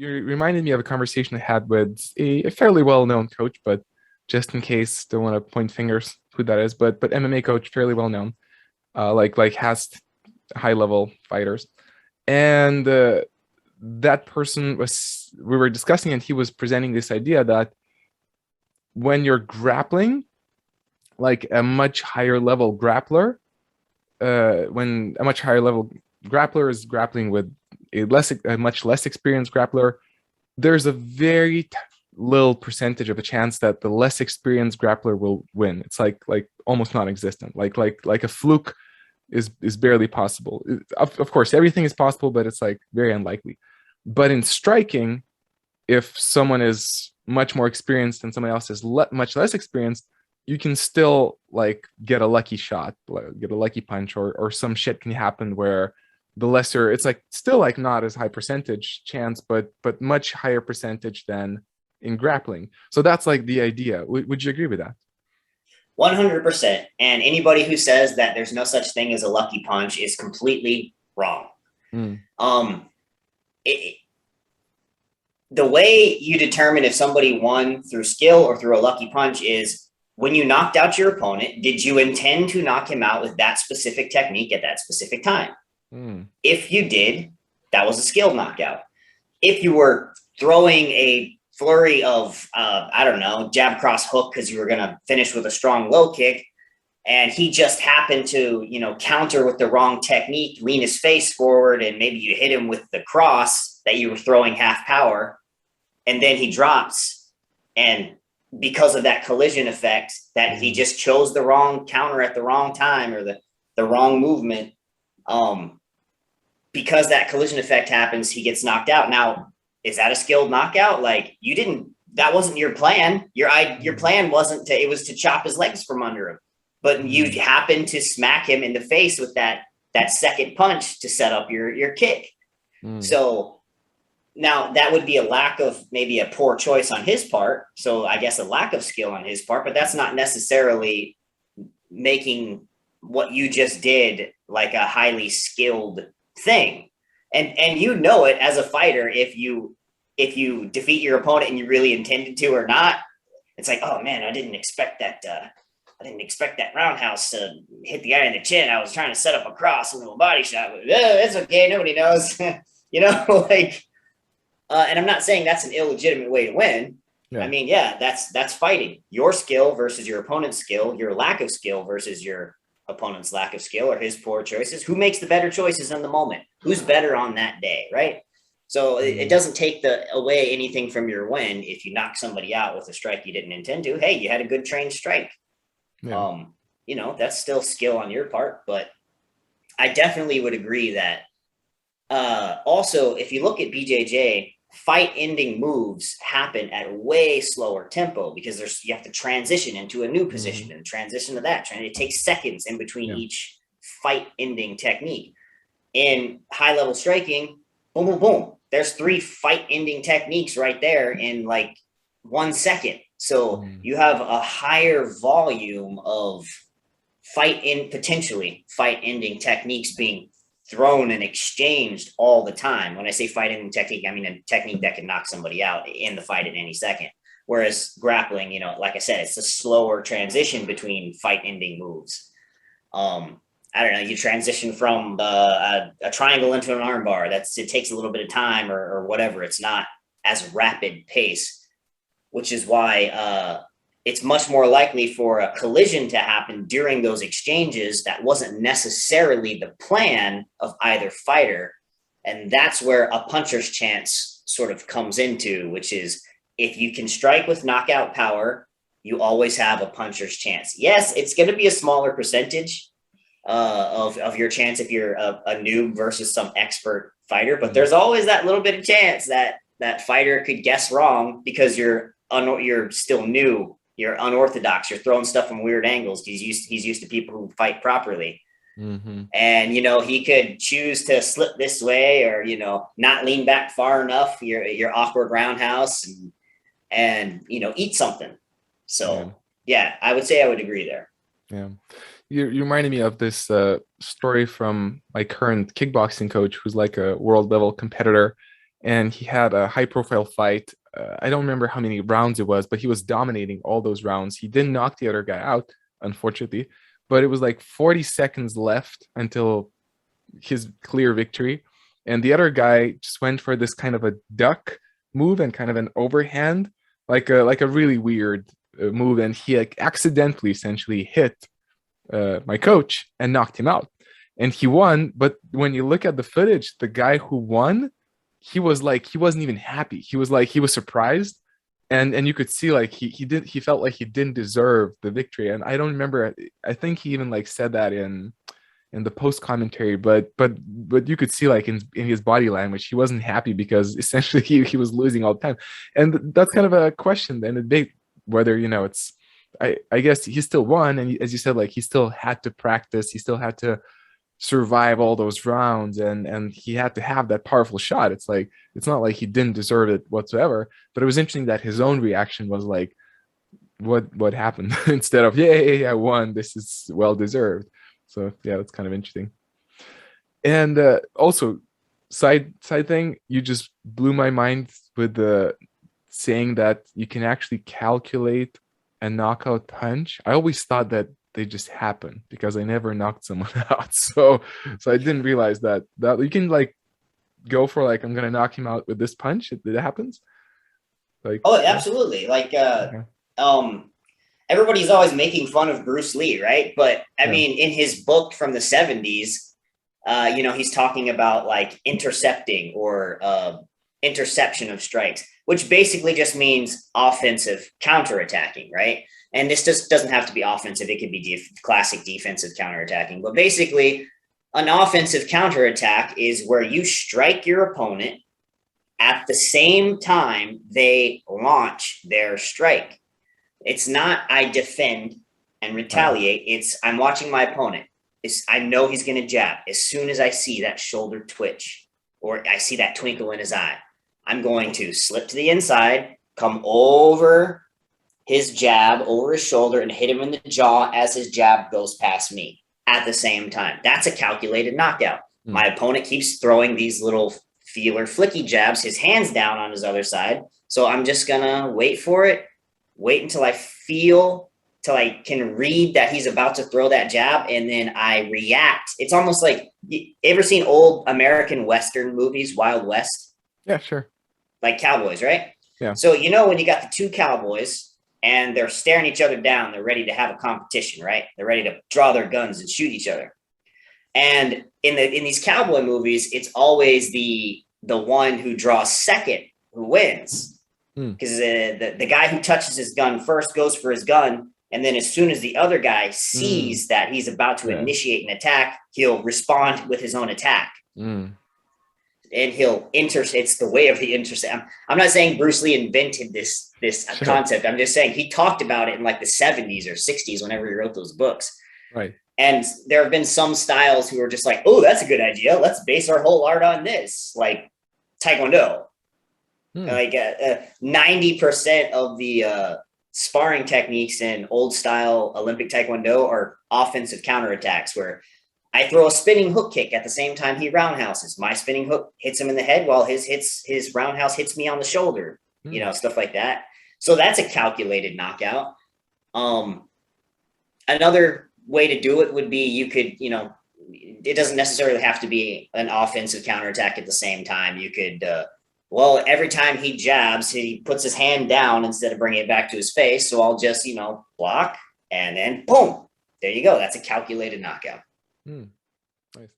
You reminded me of a conversation I had with a fairly well-known coach, but just in case, don't want to point fingers who that is, but MMA coach, fairly well-known, like has high-level fighters, and that person was we were discussing, and he was presenting this idea that when you're grappling, like a much higher level grappler, when a much higher level grappler is grappling with a much less experienced grappler, there's a very little percentage of a chance that the less experienced grappler will win. It's like almost non-existent. Like a fluke is barely possible. Of course, everything is possible, but it's like very unlikely. But in striking, if someone is much more experienced and somebody else is much less experienced, you can still like get a lucky shot, get a lucky punch, or some shit can happen where the lesser, it's like still like not as high percentage chance, but much higher percentage than in grappling. So that's like the idea. Would you agree with that? 100%. And anybody who says that there's no such thing as a lucky punch is completely wrong. Mm. The way you determine if somebody won through skill or through a lucky punch is when you knocked out your opponent, did you intend to knock him out with that specific technique at that specific time? If you did, that was a skilled knockout. If you were throwing a flurry of, I don't know, jab, cross, hook, because you were going to finish with a strong low kick, and he just happened to, counter with the wrong technique, lean his face forward, and maybe you hit him with the cross that you were throwing half power, and then he drops. And because of that collision effect, that he just chose the wrong counter at the wrong time, or the wrong movement, because that collision effect happens, he gets knocked out. Now, is that a skilled knockout? Like, that wasn't your plan. Your plan wasn't it was to chop his legs from under him, but you happened to smack him in the face with that second punch to set up your kick. So now that would be a lack of, maybe a poor choice on his part. So I guess a lack of skill on his part, but that's not necessarily making what you just did like a highly skilled thing. And it as a fighter, if you defeat your opponent and you really intended to or not, it's like, oh man, I didn't expect that roundhouse to hit the guy in the chin. I was trying to set up a cross and a body shot. It's okay, nobody knows. And I'm not saying that's an illegitimate way to win. Yeah. I mean, yeah, that's fighting. Your skill versus your opponent's skill, your lack of skill versus your opponent's lack of skill, or his poor choices. Who makes the better choices in the moment? Who's better on that day, right? So it doesn't take away anything from your win if you knock somebody out with a strike you didn't intend to. Hey, you had a good trained strike. Yeah. That's still skill on your part. But I definitely would agree that also, if you look at BJJ, fight-ending moves happen at a way slower tempo because you have to transition into a new position and transition to that. It takes seconds in between each fight-ending technique. In high-level striking, boom, boom, boom. There's 3 fight-ending techniques right there in like 1 second. So you have a higher volume of potentially fight-ending techniques being thrown and exchanged all the time. When I say fight-ending technique, I mean a technique that can knock somebody out in the fight at any second. Whereas grappling, like I said, it's a slower transition between fight-ending moves. I don't know, you transition from a triangle into an armbar. It takes a little bit of time or whatever. It's not as rapid pace, which is why it's much more likely for a collision to happen during those exchanges that wasn't necessarily the plan of either fighter. And that's where a puncher's chance sort of comes into, which is if you can strike with knockout power, you always have a puncher's chance. Yes, it's going to be a smaller percentage of your chance if you're a noob versus some expert fighter, but there's always that little bit of chance that fighter could guess wrong because you're still new. You're unorthodox. You're throwing stuff from weird angles. He's used to people who fight properly. And, he could choose to slip this way or, not lean back far enough, your awkward roundhouse and eat something. So, yeah, I would say I would agree there. Yeah. You reminded me of this story from my current kickboxing coach, who's like a world level competitor. and he had a high profile fight. I don't remember how many rounds it was, but he was dominating all those rounds. He didn't knock the other guy out, unfortunately, but it was like 40 seconds left until his clear victory. And the other guy just went for this kind of a duck move and kind of an overhand, like a really weird move, and he like accidentally essentially hit my coach and knocked him out. And he won, but when you look at the footage, the guy who won, he was like he wasn't even happy. He was like he was surprised, and you could see like he felt like he didn't deserve the victory. And I don't remember. I think he even like said that in the post commentary, but you could see like in his body language he wasn't happy because essentially he was losing all the time. And that's kind of a question and a debate whether it's I guess he still won, and as you said, like he still had to practice, he still had to survive all those rounds, and he had to have that powerful shot. It's like it's not like he didn't deserve it whatsoever, but it was interesting that his own reaction was like what happened instead of yay I won, this is well deserved. So yeah, that's kind of interesting. And also side thing, you just blew my mind with the saying that you can actually calculate a knockout punch. I always thought that they just happen because I never knocked someone out. So I didn't realize that you can like go for like I'm gonna knock him out with this punch. It happens. Like Oh, absolutely. Like okay. everybody's always making fun of Bruce Lee, right? But I Yeah. mean, in his book from the 70s, he's talking about like intercepting or interception of strikes, which basically just means offensive counterattacking, right? And this just doesn't have to be offensive. It could be classic defensive counterattacking. But basically, an offensive counterattack is where you strike your opponent at the same time they launch their strike. It's not I defend and Right. retaliate. It's I'm watching my opponent. I know he's going to jab. As soon as I see that shoulder twitch or I see that twinkle in his eye, I'm going to slip to the inside, come over his jab, over his shoulder, and hit him in the jaw as his jab goes past me at the same time. That's a calculated knockout. Mm. My opponent keeps throwing these little feeler flicky jabs, his hands down on his other side. So I'm just going to wait for it, wait until I feel, till I can read that he's about to throw that jab, and then I react. It's almost like, you ever seen old American Western movies, Wild West? Yeah, sure. Like cowboys, right? Yeah. So, when you got the two cowboys and they're staring each other down, they're ready to have a competition, right? They're ready to draw their guns and shoot each other. And in these cowboy movies, it's always the one who draws second who wins, because the guy who touches his gun first goes for his gun, and then as soon as the other guy sees that he's about to Yeah. initiate an attack, he'll respond with his own attack. Mm. And he'll it's the way of the intercept. I'm not saying Bruce Lee invented this Sure. concept. I'm just saying he talked about it in like the 70s or 60s whenever he wrote those books. Right. And there have been some styles who are just like, oh, that's a good idea. Let's base our whole art on this, like Taekwondo. Like 90% of the sparring techniques in old style Olympic Taekwondo are offensive counterattacks, where I throw a spinning hook kick at the same time he roundhouses. My spinning hook hits him in the head while his roundhouse hits me on the shoulder, stuff like that. So that's a calculated knockout. Another way to do it would be you could, it doesn't necessarily have to be an offensive counterattack at the same time. You could, every time he jabs, he puts his hand down instead of bringing it back to his face. So I'll just, block and then boom, there you go. That's a calculated knockout. Nice.